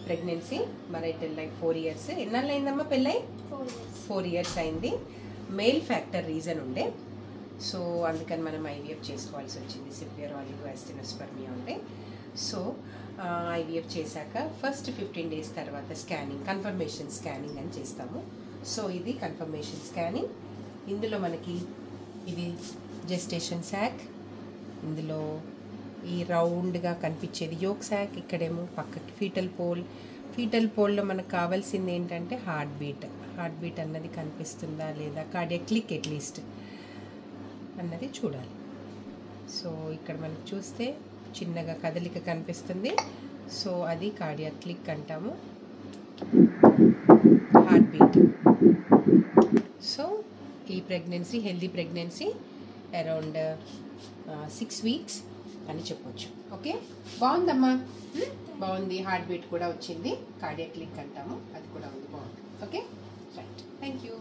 Pregnancy మరైటల్ life 4 years. ఎన్నాళ్ళు అయిందమ్మా పెళ్ళై? 4 years అయింది. మెయిల్ ఫ్యాక్టర్ రీజన్ ఉండే, సో అందుకని మనం ఐవీఎఫ్ చేసుకోవాల్సి వచ్చింది. సివియర్ ఆలిగోయాస్టినోస్పెర్మియా ఉండే. సో ఐవీఎఫ్ చేశాక ఫస్ట్ 15 days తర్వాత స్కానింగ్, కన్ఫర్మేషన్ స్కానింగ్ అని చేస్తాము. సో ఇది కన్ఫర్మేషన్ స్కానింగ్. ఇందులో మనకి ఇది జెస్టేషన్ శాక్, ఇందులో ఈ రౌండ్గా కనిపించేది యోక్ శాక్, ఇక్కడేమో పక్కకి ఫీటల్ పోల్లో మనకు కావాల్సింది ఏంటంటే హార్ట్ బీట్ అన్నది కనిపిస్తుందా లేదా, కార్డియాక్ క్లిక్ అట్లీస్ట్ అన్నది చూడాలి. సో ఇక్కడ మనకు చూస్తే చిన్నగా కదలిక కనిపిస్తుంది. సో అది కార్డియాక్ క్లిక్ అంటాము, హార్ట్ బీట్. సో ఈ pregnancy healthy pregnancy around 6 weeks అని చెప్పొచ్చు. ఓకే, బాగుందమ్మా, బాగుంది. హార్ట్ బీట్ కూడా వచ్చింది, కార్డియాక్ క్లిక్ అంటాము, అది కూడా ఉంది, బాగుంది. Okay, right, thank you.